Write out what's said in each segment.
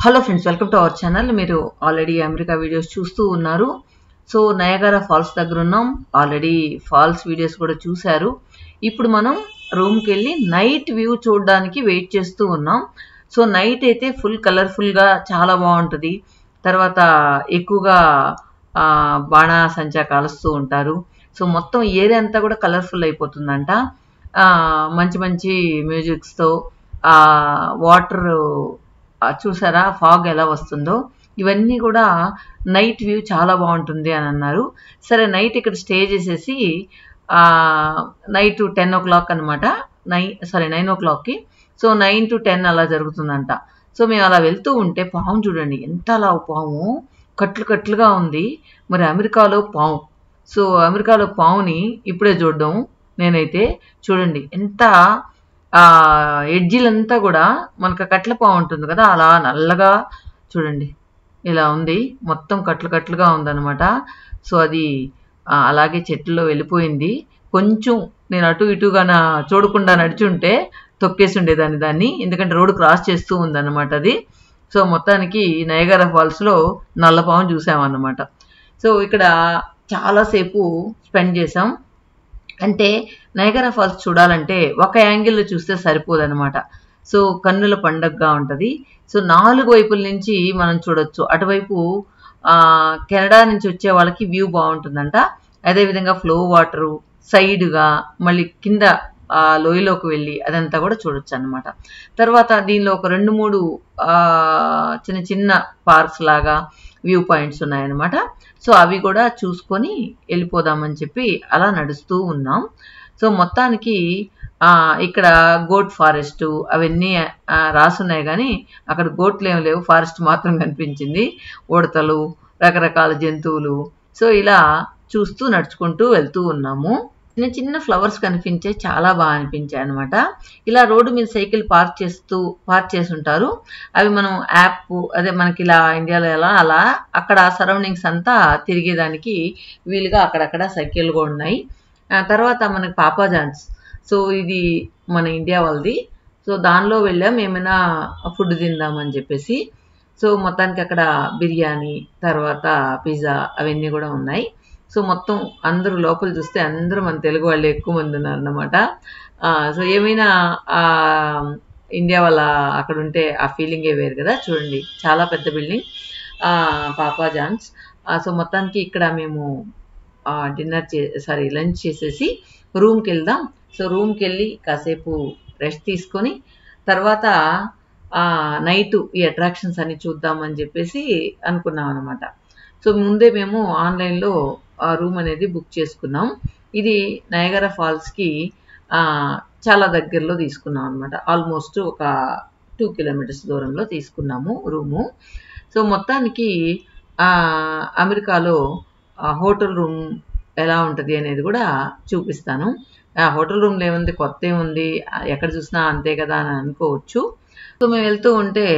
Hello friends, welcome to our channel. మీరు already America videos చూస్తూ ఉన్నారు. సో నయాగరా ఫాల్స్ దగ్గర ఉన్నాం. ఆల్రెడీ ఫాల్స్ వీడియోస్ కూడా చూశారు. ఇప్పుడు మనం రూమ్కి వెళ్ళి నైట్ వ్యూ చూడడానికి వెయిట్ చేస్తూ ఉన్నాం. సో నైట్ అయితే ఫుల్ కలర్ఫుల్గా చాలా బాగుంటుంది. తర్వాత ఎక్కువగా బాణాసంచా కాలుస్తూ ఉంటారు. సో మొత్తం ఏరియా అంతా కూడా కలర్ఫుల్ అయిపోతుందంట. మంచి మంచి మ్యూజిక్స్తో వాటర్ చూసారా, ఫాగ్ ఎలా వస్తుందో. ఇవన్నీ కూడా నైట్ వ్యూ చాలా బాగుంటుంది అని అన్నారు. సరే, నైట్ ఇక్కడ స్టే చేసేసి నైట్ 10 o'clock అనమాట, 9 o'clockకి. సో 9 to 10 అలా జరుగుతుందంట. సో మేము అలా వెళ్తూ ఉంటే పాము చూడండి, ఎంత అలా పాము కట్లు కట్లుగా ఉంది. మరి అమెరికాలో పాము, సో అమెరికాలో పాముని ఇప్పుడే చూడడం. నేనైతే చూడండి ఎంత ఎడ్జిలంతా కూడా మనకు కట్ల పాము ఉంటుంది కదా, అలా నల్లగా చూడండి ఇలా ఉంది. మొత్తం కట్లు కట్లుగా ఉందన్నమాట. సో అది అలాగే చెట్లలో వెళ్ళిపోయింది. కొంచెం నేను అటు ఇటుగా చూడకుండా నడిచుంటే తొక్కేసి ఉండేదాన్ని దాన్ని, ఎందుకంటే రోడ్డు క్రాస్ చేస్తూ ఉందన్నమాట అది. సో మొత్తానికి నయాగరా ఫాల్స్లో నల్లపాము చూసామన్నమాట. సో ఇక్కడ చాలాసేపు స్పెండ్ చేసాం. అంటే నయాగరా ఫాల్స్ చూడాలంటే ఒక యాంగిల్లో చూస్తే సరిపోదన్నమాట. సో కన్నుల పండగగా ఉంటుంది. సో 4 వైపుల నుంచి మనం చూడొచ్చు. అటువైపు కెనడా నుంచి వచ్చే వాళ్ళకి వ్యూ బాగుంటుందంట. అదేవిధంగా ఫ్లో వాటరు సైడ్గా మళ్ళీ కింద లోయలోకి వెళ్ళి అదంతా కూడా చూడొచ్చు అనమాట. తర్వాత దీనిలో ఒక 2-3 చిన్న చిన్న పార్క్స్ లాగా వ్యూ పాయింట్స్ ఉన్నాయన్నమాట. సో అవి కూడా చూసుకొని వెళ్ళిపోదామని చెప్పి అలా నడుస్తూ ఉన్నాం. సో మొత్తానికి ఇక్కడ గోట్ ఫారెస్ట్ అవన్నీ రాసున్నాయి, కానీ అక్కడ గోట్లు ఏమి లేవు, ఫారెస్ట్ మాత్రం కనిపించింది. ఉడతలు, రకరకాల జంతువులు. సో ఇలా చూస్తూ నడుచుకుంటూ వెళ్తూ ఉన్నాము. చిన్న చిన్న ఫ్లవర్స్ కనిపించే చాలా బాగా అనిపించాయి అనమాట. ఇలా రోడ్డు మీద సైకిల్ పార్క్ చేసి ఉంటారు. అవి మనం యాప్, అదే మనకి ఇలా ఇండియాలో ఎలా అలా అక్కడ సరౌండింగ్స్ అంతా తిరిగేదానికి వీలుగా అక్కడక్కడ సైకిల్ కూడా ఉన్నాయి. తర్వాత మనకి పాపా జాన్స్, సో ఇది మన ఇండియా వాళ్ళది. సో దానిలో వెళ్ళాం ఏమైనా ఫుడ్ తిందామని చెప్పేసి. సో మొత్తానికి అక్కడ బిర్యానీ, తర్వాత పిజ్జా అవన్నీ కూడా ఉన్నాయి. సో మొత్తం అందరూ లోపల చూస్తే అందరూ మన తెలుగు వాళ్ళు ఎక్కువ మంది ఉన్నారు అన్నమాట. సో ఏమైనా ఇండియా వాళ్ళ అక్కడ ఉంటే ఆ ఫీలింగే వేరు కదా. చూడండి చాలా పెద్ద బిల్డింగ్, పాపా జాన్స్. సో మొత్తానికి ఇక్కడ మేము లంచ్ చేసేసి రూమ్కి వెళ్దాం. సో రూమ్కి వెళ్ళి కాసేపు రెస్ట్ తీసుకొని తర్వాత నైట్ ఈ అట్రాక్షన్స్ అన్ని చూద్దామని చెప్పేసి అనుకున్నాం అనమాట. సో ముందే మేము ఆన్లైన్లో రూమ్ అనేది బుక్ చేసుకున్నాం. ఇది నయాగరా ఫాల్స్కి చాలా దగ్గరలో తీసుకున్నాం అనమాట. ఆల్మోస్ట్ ఒక 2 kilometers దూరంలో తీసుకున్నాము రూము. సో మొత్తానికి అమెరికాలో హోటల్ రూమ్ ఎలా ఉంటుంది అనేది కూడా చూపిస్తాను. హోటల్ రూమ్లో ఏముంది, కొత్త ఏముంది, ఎక్కడ చూసినా అంతే కదా అని అనుకోవచ్చు. సో మేము వెళ్తూ ఉంటే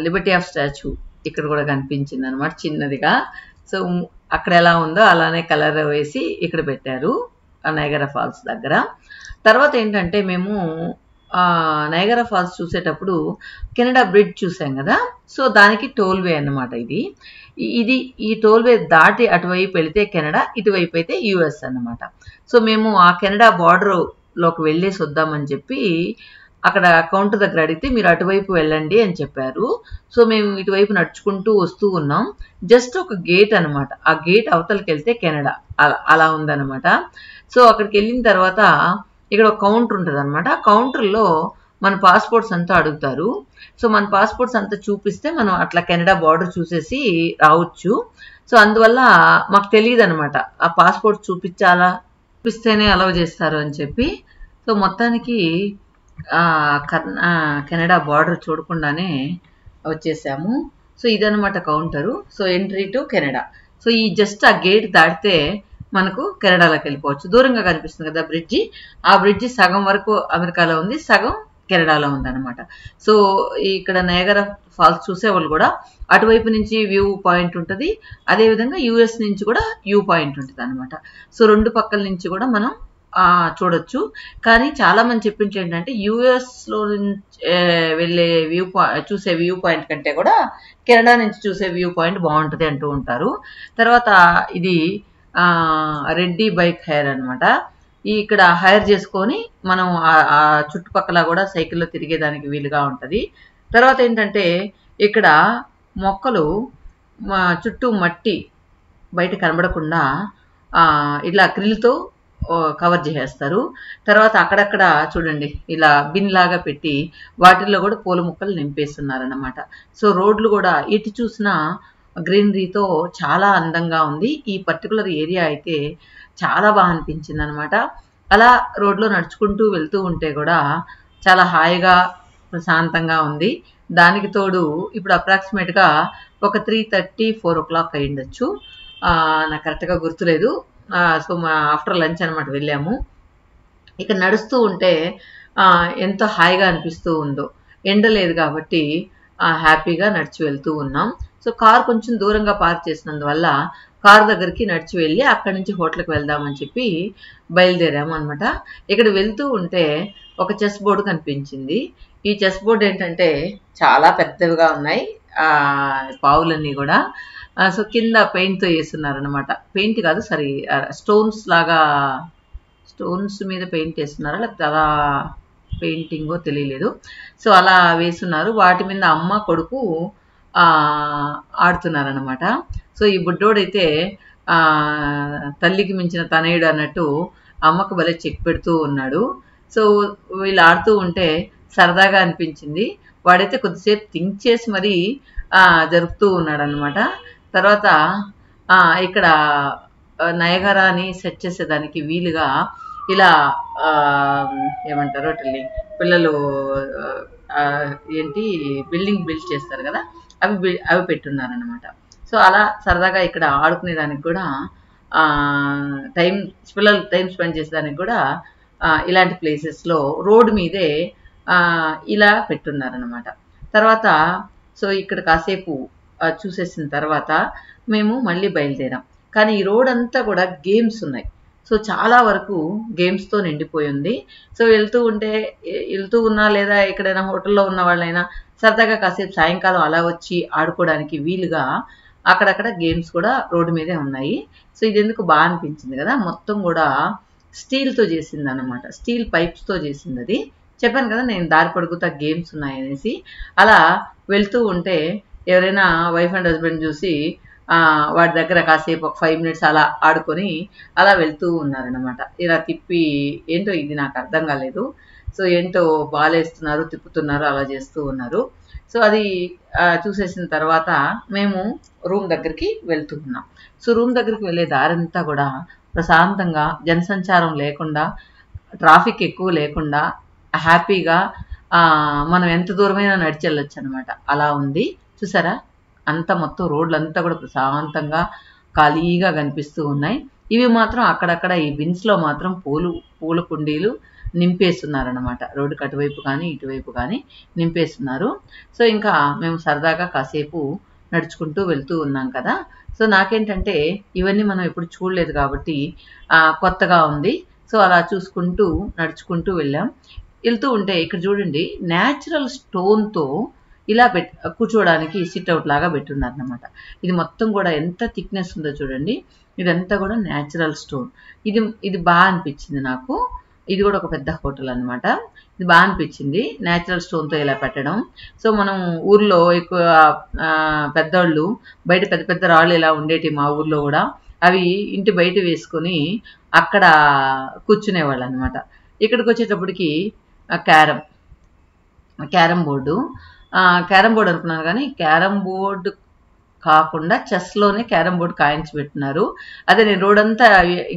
లిబర్టీ ఆఫ్ స్టాచ్యూ ఇక్కడ కూడా కనిపించింది అనమాట చిన్నదిగా. సో అక్కడ ఎలా ఉందో అలానే కలర్ వేసి ఇక్కడ పెట్టారు నయాగరా ఫాల్స్ దగ్గర. తర్వాత ఏంటంటే మేము నయాగరా ఫాల్స్ చూసేటప్పుడు కెనడా బ్రిడ్జ్ చూసాం కదా. సో దానికి టోల్వే అన్నమాట ఈ టోల్వే దాటి అటువైపు వెళితే కెనడా, ఇటువైపు అయితే యుఎస్ అన్నమాట. సో మేము ఆ కెనడా బార్డర్లోకి వెళ్ళేసి వద్దామని చెప్పి అక్కడ కౌంటర్ దగ్గర అడిగితే మీరు అటువైపు వెళ్ళండి అని చెప్పారు. సో మేము ఇటువైపు నడుచుకుంటూ వస్తూ ఉన్నాం. జస్ట్ ఒక గేట్ అనమాట, ఆ గేట్ అవతలకి వెళ్తే కెనడా అలా ఉందన్నమాట. సో అక్కడికి వెళ్ళిన తర్వాత ఇక్కడ ఒక కౌంటర్ ఉంటుంది అనమాట. కౌంటర్లో మన పాస్పోర్ట్స్ అంతా అడుగుతారు. సో మన పాస్పోర్ట్స్ అంతా చూపిస్తే మనం అట్లా కెనడా బార్డర్ చూసేసి రావచ్చు. సో అందువల్ల మాకు తెలియదు అనమాట ఆ పాస్పోర్ట్ చూపిస్తేనే అలౌ చేస్తారు అని చెప్పి. సో మొత్తానికి కెనడా బార్డర్ చూడకుండానే వచ్చేసాము. సో ఇదనమాట counter. So entry to Canada. So ఈ జస్ట్ ఆ గేట్ దాటితే మనకు కెనడాలోకి వెళ్ళిపోవచ్చు. దూరంగా కనిపిస్తుంది కదా బ్రిడ్జి, ఆ బ్రిడ్జి సగం వరకు అమెరికాలో ఉంది, సగం కెనడాలో ఉందన్నమాట. సో ఇక్కడ నయాగరా ఫాల్స్ చూసేవాళ్ళు కూడా అటువైపు నుంచి వ్యూ పాయింట్ ఉంటుంది, అదేవిధంగా యుఎస్ నుంచి కూడా వ్యూ పాయింట్ ఉంటుంది అనమాట. సో 2 పక్కల నుంచి కూడా మనం చూడొచ్చు. కానీ చాలా మంది చెప్పింది ఏంటంటే యూఎస్లో నుంచి వెళ్ళే చూసే వ్యూ పాయింట్ కంటే కూడా కెనడా నుంచి చూసే వ్యూ పాయింట్ బాగుంటుంది అంటూ ఉంటారు. తర్వాత ఇది రెడ్డి బైక్ హైర్ అనమాట. ఇక్కడ హైర్ చేసుకొని మనం ఆ చుట్టుపక్కల కూడా సైకిల్లో తిరిగేదానికి వీలుగా ఉంటుంది. తర్వాత ఏంటంటే ఇక్కడ మొక్కలు చుట్టూ మట్టి బయట కనబడకుండా ఇట్లా క్రిల్తో కవర్ చేసేస్తారు. తర్వాత అక్కడక్కడ చూడండి ఇలా బిన్ లాగా పెట్టి వాటిల్లో కూడా పూల మొక్కలు నింపేస్తున్నారన్నమాట. సో రోడ్లు కూడా ఎటు చూసినా గ్రీనరీతో చాలా అందంగా ఉంది. ఈ పర్టికులర్ ఏరియా అయితే చాలా బాగా అనిపించింది అనమాట. అలా రోడ్లో నడుచుకుంటూ వెళ్తూ ఉంటే కూడా చాలా హాయిగా ప్రశాంతంగా ఉంది. దానికి తోడు ఇప్పుడు అప్రాక్సిమేట్గా ఒక 3:30, 4 o'clock అయి ఉండొచ్చు, నాకు కరెక్ట్గా గుర్తులేదు. సో ఆఫ్టర్ లంచ్ అనమాట వెళ్ళాము. ఇక్కడ నడుస్తూ ఉంటే ఎంతో హాయిగా అనిపిస్తూ ఉందో. ఎండ లేదు కాబట్టి హ్యాపీగా నడిచి వెళ్తూ ఉన్నాం. సో కార్ కొంచెం దూరంగా పార్క్ చేసినందువల్ల కార్ దగ్గరికి నడిచి వెళ్ళి అక్కడి నుంచి హోటల్కి వెళ్దామని చెప్పి బయలుదేరాము అనమాట. ఇక్కడ వెళ్తూ ఉంటే ఒక చెస్ బోర్డు కనిపించింది. ఈ చెస్ బోర్డు ఏంటంటే చాలా పెద్దవిగా ఉన్నాయి పావులన్నీ కూడా. సో కింద పెయింట్తో వేస్తున్నారు అనమాట. పెయింట్ కాదు, సరే స్టోన్స్ లాగా, స్టోన్స్ మీద పెయింట్ వేస్తున్నారా లేకపోతే అలా పెయింటింగో తెలియలేదు. సో అలా వేస్తున్నారు. వాటి మీద అమ్మ కొడుకు ఆడుతున్నారనమాట. సో ఈ బుడ్డోడైతే తల్లికి మించిన తనయుడు అన్నట్టు అమ్మకు భలే చెక్ పెడుతూ ఉన్నాడు. సో వీళ్ళు ఆడుతూ ఉంటే సరదాగా అనిపించింది. వాడైతే కొద్దిసేపు థింక్ చేసి మరీ జరుపుతూ ఉన్నాడు అనమాట. తర్వాత ఇక్కడ నయగరాని సెట్ చేసేదానికి వీలుగా ఇలా ఏమంటారు అట్లని పిల్లలు ఏంటి బిల్డింగ్ బిల్డ్ చేస్తారు కదా, అవి పెట్టున్నారనమాట. సో అలా సరదాగా ఇక్కడ ఆడుకునేదానికి కూడా పిల్లలు టైం స్పెండ్ చేసేదానికి కూడా ఇలాంటి ప్లేసెస్లో రోడ్డు మీదే ఇలా పెట్టున్నారనమాట. తర్వాత సో ఇక్కడ కాసేపు చూసేసిన తర్వాత మేము మళ్ళీ బయలుదేరాం. కానీ ఈ రోడ్ అంతా కూడా గేమ్స్ ఉన్నాయి. సో చాలా వరకు గేమ్స్తో నిండిపోయి ఉంది. సో వెళ్తూ ఉన్నా లేదా ఎక్కడైనా హోటల్లో ఉన్న వాళ్ళైనా సరదాగా కాసేపు సాయంకాలం అలా వచ్చి ఆడుకోవడానికి వీలుగా అక్కడక్కడ గేమ్స్ కూడా రోడ్డు మీదే ఉన్నాయి. సో ఇది ఎందుకు బాగా అనిపించింది కదా, మొత్తం కూడా స్టీల్తో చేసింది అనమాట. స్టీల్ పైప్స్తో చేసింది. అది చెప్పాను కదా నేను దారి పడుకుతా గేమ్స్ ఉన్నాయనేసి. అలా వెళ్తూ ఉంటే ఎవరైనా వైఫ్ అండ్ హస్బెండ్ చూసి వాడి దగ్గర కాసేపు ఒక 5 minutes అలా ఆడుకొని అలా వెళ్తూ ఉన్నారనమాట. ఇలా తిప్పి ఏంటో ఇది నాకు అర్థం కాలేదు. సో ఏంటో బాల్ వేస్తున్నారు, తిప్పుతున్నారు, అలా చేస్తూ ఉన్నారు. సో అది చూసేసిన తర్వాత మేము రూమ్ దగ్గరికి వెళ్తూ ఉన్నాం. సో రూమ్ దగ్గరికి వెళ్ళే దారంతా కూడా ప్రశాంతంగా, జనసంచారం లేకుండా, ట్రాఫిక్ ఎక్కువ లేకుండా హ్యాపీగా మనం ఎంత దూరమైనా నడిచి వెళ్ళొచ్చు అనమాట. అలా ఉంది. చూసారా, అంతా మొత్తం రోడ్లంతా కూడా ప్రశాంతంగా ఖాళీగా కనిపిస్తూ ఉన్నాయి. ఇవి మాత్రం అక్కడక్కడ ఈ బిన్స్లో మాత్రం పూల కుండీలు నింపేస్తున్నారనమాట. రోడ్డుకి అటువైపు కానీ ఇటువైపు కానీ నింపేస్తున్నారు. సో ఇంకా మేము సరదాగా కాసేపు నడుచుకుంటూ వెళ్తూ ఉన్నాం కదా. సో నాకేంటంటే ఇవన్నీ మనం ఎప్పుడు చూడలేదు కాబట్టి కొత్తగా ఉంది. సో అలా చూసుకుంటూ నడుచుకుంటూ వెళ్ళాం. వెళ్తూ ఉంటే ఇక్కడ చూడండి న్యాచురల్ స్టోన్తో ఇలా కూర్చోవడానికి సిట్అవుట్ లాగా పెట్టున్నారనమాట. ఇది మొత్తం కూడా ఎంత థిక్నెస్ ఉందో చూడండి. ఇదంతా కూడా న్యాచురల్ స్టోన్. ఇది బాగా అనిపించింది నాకు. ఇది కూడా ఒక పెద్ద హోటల్ అనమాట. ఇది బాగా అనిపించింది న్యాచురల్ స్టోన్తో ఇలా పెట్టడం. సో మనం ఊర్లో ఎక్కువ పెద్దవాళ్ళు బయట పెద్ద పెద్ద రాళ్ళు ఇలా ఉండేటి మా ఊర్లో కూడా, అవి ఇంటి బయట వేసుకొని అక్కడ కూర్చునేవాళ్ళు అనమాట. ఇక్కడికి వచ్చేటప్పటికి క్యారమ్ బోర్డు అనుకున్నాను కానీ క్యారమ్ బోర్డు కాకుండా చెస్లోనే క్యారమ్ బోర్డు కాయించి పెట్టినారు. అదే నేను రోడ్ అంతా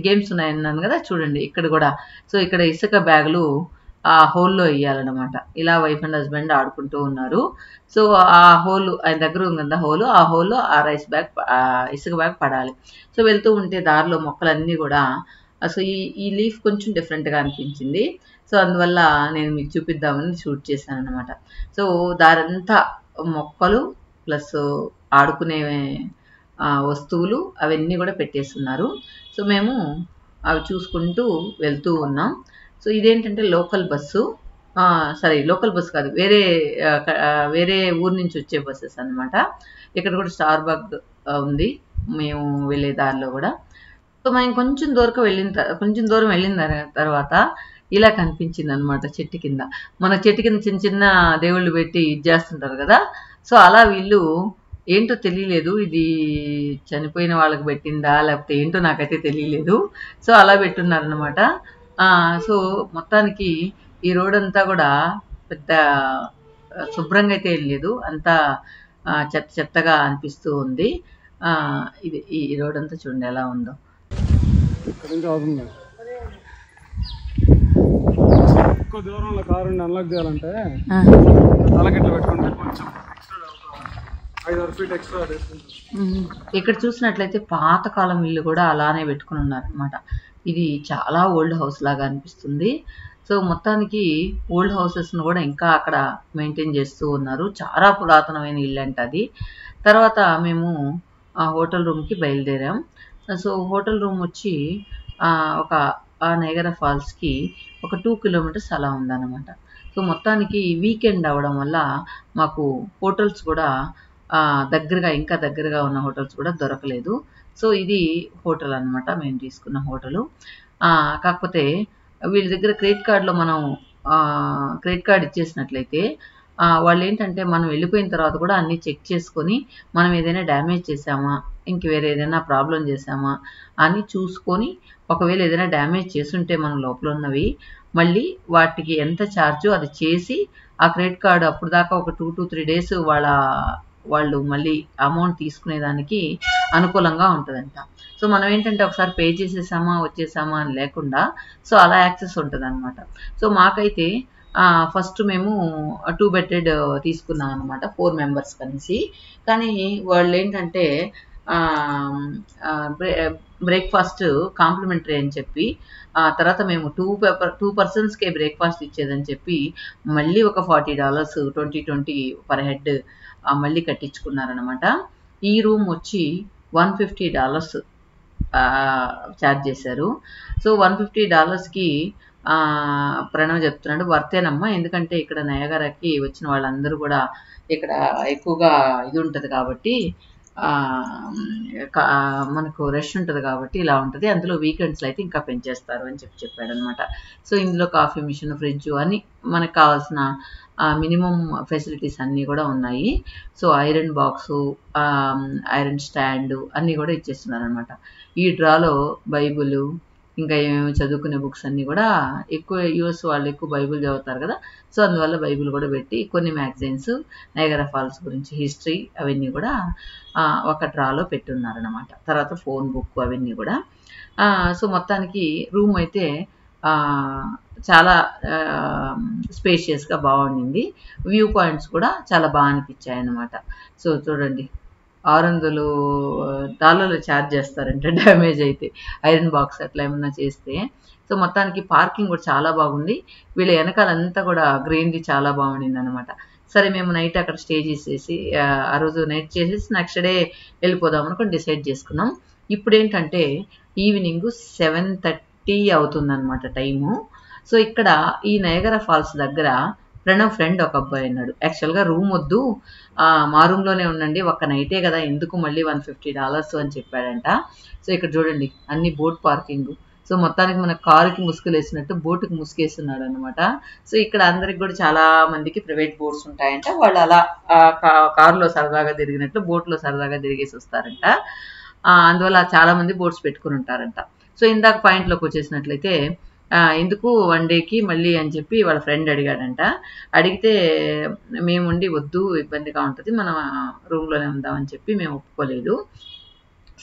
గేమ్స్ ఉన్నాయన్నాను కదా, చూడండి ఇక్కడ కూడా. సో ఇక్కడ ఇసుక బ్యాగులు ఆ హోల్లో వేయాలన్నమాట. ఇలా వైఫ్ అండ్ హస్బెండ్ ఆడుకుంటూ ఉన్నారు. సో ఆ హోల్ ఆయన దగ్గర ఉంది కదా హోలు, ఆ హోల్లో ఆ ఇసుక బ్యాగ్ పడాలి. సో వెళ్తూ ఉంటే దారిలో మొక్కలన్నీ కూడా, సో ఈ లీఫ్ కొంచెం డిఫరెంట్గా అనిపించింది. సో అందువల్ల నేను మీకు చూపిద్దామని షూట్ చేశాను అనమాట. సో దారంతా మొక్కలు ప్లస్ ఆడుకునే వస్తువులు అవన్నీ కూడా పెట్టేస్తున్నారు. సో మేము అవి చూసుకుంటూ వెళ్తూ ఉన్నాం. సో ఇదేంటంటే లోకల్ బస్సు, లోకల్ బస్సు కాదు, వేరే ఊరు నుంచి వచ్చే బస్సెస్ అనమాట. ఇక్కడ కూడా స్టార్ బగ్ ఉంది మేము వెళ్ళే దారిలో కూడా. సో మనం కొంచెం దూరం వెళ్ళిన తర్వాత ఇలా కనిపించింది అనమాట చెట్టు కింద. మన చెట్టు కింద చిన్న చిన్న దేవుళ్ళు పెట్టి ఇది చేస్తుంటారు కదా. సో అలా వీళ్ళు ఏంటో తెలియలేదు, ఇది చనిపోయిన వాళ్ళకి పెట్టిందా లేకపోతే ఏంటో నాకైతే తెలియలేదు. సో అలా పెట్టున్నారనమాట. సో మొత్తానికి ఈ రోడ్ అంతా కూడా పెద్ద శుభ్రంగా అయితే ఏం లేదు, అంతా చెత్త చెత్తగా అనిపిస్తూ ఉంది. ఇది ఈ రోడ్ అంతా చూడండి ఎలా ఉందో. ఎక్కువ దూరంలో కారు అన్లాక్ చేయాలంటే తలకిట్లా పెట్టుకుంటే కొంచెం 5-6 ఫీట్ ఎక్స్ట్రా. ఇక్కడ చూసినట్లయితే పాతకాలం ఇల్లు కూడా అలానే పెట్టుకుని ఉన్నారనమాట. ఇది చాలా ఓల్డ్ హౌస్ లాగా అనిపిస్తుంది. సో మొత్తానికి ఓల్డ్ హౌసెస్ను కూడా ఇంకా అక్కడ మెయింటైన్ చేస్తూ ఉన్నారు. చాలా పురాతనమైన ఇల్లు అంట అది. తర్వాత మేము ఆ హోటల్ రూమ్కి బయలుదేరాం. సో హోటల్ రూమ్ వచ్చి ఒక నయగరా ఫాల్స్కి ఒక 2 కిలోమీటర్స్ అలా ఉందన్నమాట. సో మొత్తానికి వీకెండ్ అవ్వడం వల్ల మాకు హోటల్స్ కూడా ఇంకా దగ్గరగా ఉన్న హోటల్స్ కూడా దొరకలేదు. సో ఇది హోటల్ అనమాట, మేము తీసుకున్న హోటలు. కాకపోతే వీళ్ళ దగ్గర క్రెడిట్ కార్డులో మనం క్రెడిట్ కార్డ్ ఇచ్చేసినట్లయితే వాళ్ళు ఏంటంటే మనం వెళ్ళిపోయిన తర్వాత కూడా అన్నీ చెక్ చేసుకొని మనం ఏదైనా డ్యామేజ్ చేసామా, ఇంక వేరే ఏదైనా ప్రాబ్లం చేసామా అని చూసుకొని, ఒకవేళ ఏదైనా డ్యామేజ్ చేసుంటే మనం లోపల ఉన్నవి మళ్ళీ వాటికి ఎంత ఛార్జో అది చేసి ఆ క్రెడిట్ కార్డు అప్పుడు దాకా ఒక 2 to 3 days వాళ్ళు మళ్ళీ అమౌంట్ తీసుకునేదానికి అనుకూలంగా ఉంటుందంట. సో మనం ఏంటంటే ఒకసారి పే చేసేసామా వచ్చేసామా అని లేకుండా సో అలా యాక్సెస్ ఉంటుంది అనమాట. సో మాకైతే ఫస్ట్ మేము 2 bedded తీసుకున్నాం అనమాట, 4 members కలిసి. కానీ వాళ్ళు ఏంటంటే బ్రేక్ఫాస్ట్ కాంప్లిమెంటరీ అని చెప్పి, తర్వాత మేము 2 personsకే బ్రేక్ఫాస్ట్ ఇచ్చేదని చెప్పి మళ్ళీ ఒక $40 20 per head మళ్ళీ కట్టించుకున్నారనమాట. ఈ రూమ్ వచ్చి $150 ఛార్జ్ చేశారు. సో $150కి ప్రణవ్ చెప్తున్నాడు వర్తేనమ్మా, ఎందుకంటే ఇక్కడ నయగరాకి వచ్చిన వాళ్ళందరూ కూడా ఇక్కడ ఎక్కువగా ఇది ఉంటుంది కాబట్టి, మనకు రష్ ఉంటుంది కాబట్టి ఇలా ఉంటుంది, అందులో వీకెండ్స్లో అయితే ఇంకా పెంచేస్తారు అని చెప్పాడు అనమాట. సో ఇందులో కాఫీ మిషన్, ఫ్రిడ్జ్ అన్నీ మనకు కావాల్సిన మినిమం ఫెసిలిటీస్ అన్నీ కూడా ఉన్నాయి. So iron box, iron stand అన్నీ కూడా ఇచ్చేస్తున్నారు అనమాట. ఈ డ్రాలో బైబుల్, ఇంకా ఏమేమి చదువుకునే బుక్స్ అన్నీ కూడా, ఎక్కువ యూఎస్ వాళ్ళు ఎక్కువ బైబుల్ చదువుతారు కదా, సో అందువల్ల బైబుల్ కూడా పెట్టి కొన్ని మ్యాగజైన్స్ నయగరా ఫాల్స్ గురించి హిస్టరీ అవన్నీ కూడా ఒక డ్రాలో పెట్టున్నారనమాట. తర్వాత ఫోన్ బుక్ అవన్నీ కూడా. సో మొత్తానికి రూమ్ అయితే చాలా స్పేషియస్గా బాగుండింది. వ్యూ పాయింట్స్ కూడా చాలా బాగా అనిపించాయి అన్నమాట. సో చూడండి, $600 ఛార్జ్ చేస్తారంటే డ్యామేజ్ అయితే, ఐరన్ బాక్స్ అట్లా ఏమన్నా చేస్తే. సో మొత్తానికి పార్కింగ్ కూడా చాలా బాగుంది. వీళ్ళ వెనకాలంతా కూడా గ్రీనరీ చాలా బాగుండింది అనమాట. సరే మేము నైట్ అక్కడ స్టే చేసేసి ఆ రోజు నైట్ చేసేసి నెక్స్ట్ డే వెళ్ళిపోదాం అనుకుని డిసైడ్ చేసుకున్నాం. ఇప్పుడు ఏంటంటే ఈవినింగ్ 7:30 అవుతుందన్నమాట టైము. సో ఇక్కడ ఈ నయగరా ఫాల్స్ దగ్గర ప్రణవ్ ఫ్రెండ్ ఒక అబ్బాయి ఉన్నాడు. యాక్చువల్గా రూమ్ వద్దు, మా రూమ్లోనే ఉండండి, ఒక్క నైటే కదా ఎందుకు మళ్ళీ $150 అని చెప్పాడంట. సో ఇక్కడ చూడండి అన్ని బోట్ పార్కింగ్. సో మొత్తానికి మన కారుకి ముసుగులేసినట్టు బోటుకి ముసుగేస్తున్నాడు అనమాట. సో ఇక్కడ అందరికి కూడా చాలా మందికి ప్రైవేట్ బోట్స్ ఉంటాయంట, వాళ్ళు అలా కారులో సరదాగా తిరిగినట్టు బోట్లో సరదాగా తిరిగేసి వస్తారంట. అందువల్ల చాలా మంది బోట్స్ పెట్టుకుని ఉంటారంట. సో ఇందాక పాయింట్లోకి వచ్చేసినట్లయితే ఎందుకు 1 డేకి మళ్ళీ అని చెప్పి వాళ్ళ ఫ్రెండ్ అడిగాడంట. అడిగితే మేముండి వద్దు ఇబ్బందిగా ఉంటుంది, మనం రూమ్లోనే ఉందామని చెప్పి మేము ఒప్పుకోలేదు.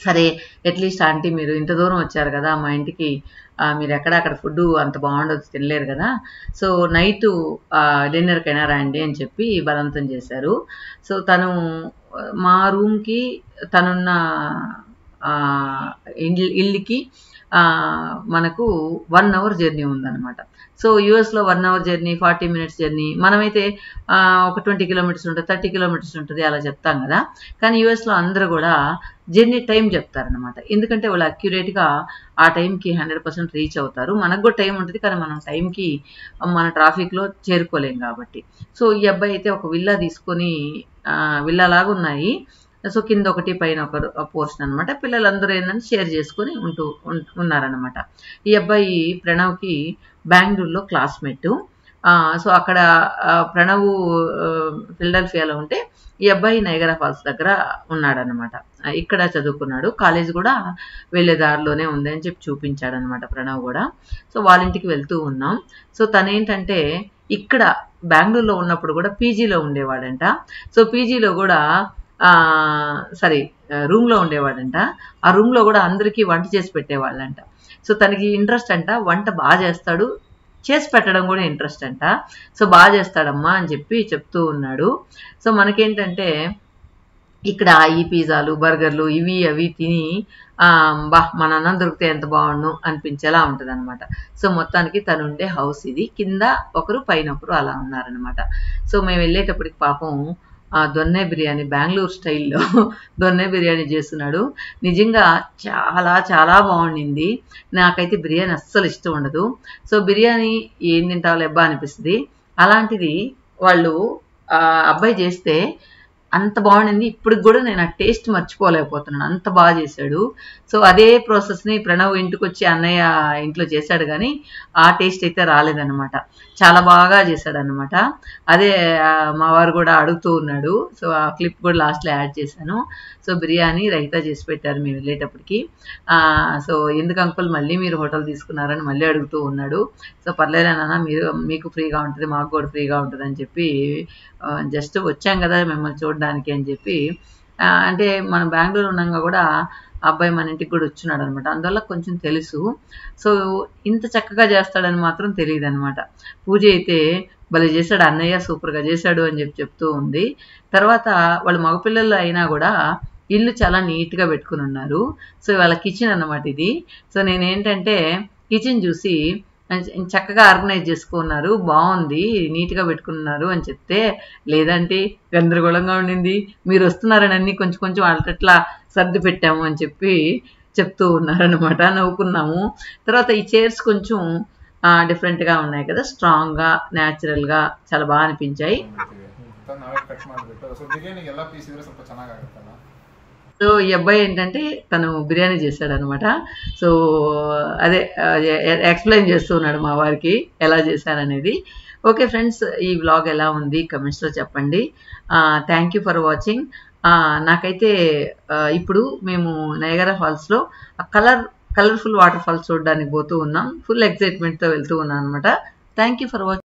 సరే అట్లీస్ట్ ఆంటీ మీరు ఇంత దూరం వచ్చారు కదా మా ఇంటికి, మీరు అక్కడ ఫుడ్ అంత బాగుండదు, తినలేరు కదా, సో నైట్ డిన్నర్కైనా రండి అని చెప్పి బలవంతం చేశారు. సో తను మా రూమ్కి తనున్న ఇల్లుకి మనకు 1 అవర్ జర్నీ ఉందన్నమాట. సో యూఎస్లో 1 అవర్ జర్నీ, 40 మినిట్స్ జర్నీ. మనమైతే ఒక 20 కిలోమీటర్స్ ఉంటుంది, 30 కిలోమీటర్స్ ఉంటుంది అలా చెప్తాం కదా. కానీ యూఎస్లో అందరూ కూడా జర్నీ టైం చెప్తారనమాట. ఎందుకంటే వాళ్ళు అక్యురేట్గా ఆ టైంకి 100% రీచ్ అవుతారు. మనకు కూడా టైం ఉంటుంది, కానీ మనం టైంకి మన ట్రాఫిక్లో చేరుకోలేం కాబట్టి. సో ఈ అబ్బాయి అయితే ఒక విల్లా తీసుకొని, విల్లా లాగా ఉన్నాయి. సో కింద ఒకటి పైన ఒక పోర్షన్ అనమాట. పిల్లలందరూ ఏంటంటే షేర్ చేసుకొని ఉన్నారనమాట. ఈ అబ్బాయి ప్రణవ్కి బెంగళూరులో క్లాస్మేట్. సో అక్కడ ప్రణవ్ ఫిలడెల్ఫియాలో ఉంటే ఈ అబ్బాయి నయగరా ఫాల్స్ దగ్గర ఉన్నాడనమాట. ఇక్కడ చదువుకున్నాడు. కాలేజ్ కూడా వెళ్ళే దారిలోనే ఉంది అని చెప్పి చూపించాడనమాట ప్రణవ్ కూడా. సో వాళ్ళ ఇంటికి వెళ్తూ ఉన్నాం. సో తనేంటంటే ఇక్కడ బెంగళూరులో ఉన్నప్పుడు కూడా పీజీలో ఉండేవాడంట. సో పీజీలో కూడా రూమ్లో ఉండేవాడంట. ఆ రూమ్లో కూడా అందరికీ వంట చేసి పెట్టేవాళ్ళంట. సో తనకి ఇంట్రెస్ట్ అంట, వంట బాగా చేస్తాడు, చేసి పెట్టడం కూడా ఇంట్రెస్ట్ అంట. సో బాగా చేస్తాడమ్మా అని చెప్పి చెప్తూ ఉన్నాడు. సో మనకేంటంటే ఇక్కడ ఈ పిజ్జాలు, బర్గర్లు ఇవి అవి తిని మన అన్నం దొరికితే ఎంత బాగుండు అనిపించేలా ఉంటుంది అనమాట. సో మొత్తానికి తను ఉండే హౌస్ ఇది. కింద ఒకరు పైన ఒకరు అలా ఉన్నారనమాట. సో మేము వెళ్ళేటప్పటికి పాపం దొన్నె బిర్యానీ, బెంగళూరు స్టైల్లో దొన్నె బిర్యానీ చేస్తున్నాడు. నిజంగా చాలా చాలా బాగుండింది. నాకైతే బిర్యానీ అస్సలు ఇష్టం ఉండదు. సో బిర్యానీ ఏం తింటావు లెబ్బా అనిపిస్తుంది. అలాంటిది వాళ్ళు అబ్బాయి చేస్తే అంత బాగుండింది. ఇప్పటికి కూడా నేను ఆ టేస్ట్ మర్చిపోలేకపోతున్నాను, అంత బాగా చేశాడు. సో అదే ప్రాసెస్ని ప్రణవ్ ఇంటికి వచ్చి అన్నయ్య ఇంట్లో చేశాడు, కానీ ఆ టేస్ట్ అయితే రాలేదన్నమాట. చాలా బాగా చేశాడు అనమాట. అదే మా వారు కూడా అడుగుతూ ఉన్నాడు. సో ఆ క్లిప్ కూడా లాస్ట్లో యాడ్ చేశాను. సో బిర్యానీ రైతా చేసి పెట్టారు మేము వెళ్ళేటప్పటికి. సో ఎందుకు అంకుల్ మళ్ళీ మీరు హోటల్ తీసుకున్నారని మళ్ళీ అడుగుతూ ఉన్నాడు. సో పర్లేదన్నా, మీకు ఫ్రీగా ఉంటుంది, మాకు కూడా ఫ్రీగా ఉంటుంది అని చెప్పి జస్ట్ వచ్చాం కదా మిమ్మల్ని చూడడానికి అని చెప్పి, అంటే మనం బెంగళూరు ఉన్నాక కూడా అబ్బాయి మన ఇంటికి కూడా వచ్చినాడు అనమాట. అందువల్ల కొంచెం తెలుసు. సో ఇంత చక్కగా చేస్తాడని మాత్రం తెలియదు అనమాట. పూజ అయితే భలే చేశాడు అన్నయ్య, సూపర్గా చేశాడు అని చెప్పి చెప్తూ ఉంది. తర్వాత వాళ్ళ మగపిల్లలు అయినా కూడా ఇల్లు చాలా నీట్గా పెట్టుకుని ఉన్నారు. సో వాళ్ళ కిచెన్ అన్నమాట ఇది. సో నేనేంటంటే కిచెన్ చూసి చక్కగా ఆర్గనైజ్ చేసుకున్నారు, బాగుంది, నీట్గా పెట్టుకున్నారు అని చెప్తే, లేదంటే గందరగోళంగా ఉండింది, మీరు వస్తున్నారని అన్ని కొంచెం కొంచెం అట్లా సర్ది పెట్టాము అని చెప్పి చెప్తూ ఉన్నారనమాట. నవ్వుకున్నాము. తర్వాత ఈ చైర్స్ కొంచెం డిఫరెంట్గా ఉన్నాయి కదా, స్ట్రాంగ్గా న్యాచురల్గా చాలా బాగా అనిపించాయి. సో ఈ అబ్బాయి ఏంటంటే తను బిర్యానీ చేశాడు అనమాట. సో అదే ఎక్స్ప్లెయిన్ చేస్తూ ఉన్నాడు మా వారికి ఎలా చేశారనేది. ఓకే ఫ్రెండ్స్, ఈ వ్లాగ్ ఎలా ఉంది కమెంట్స్లో చెప్పండి. Thank you for watching. నాకైతే ఇప్పుడు మేము నయగరా ఫాల్స్లో కలర్ఫుల్ వాటర్ ఫాల్స్ చూడడానికి పోతూ ఉన్నాం. ఫుల్ ఎక్సైట్మెంట్తో వెళ్తూ ఉన్నాం అనమాట. Thank you for watching.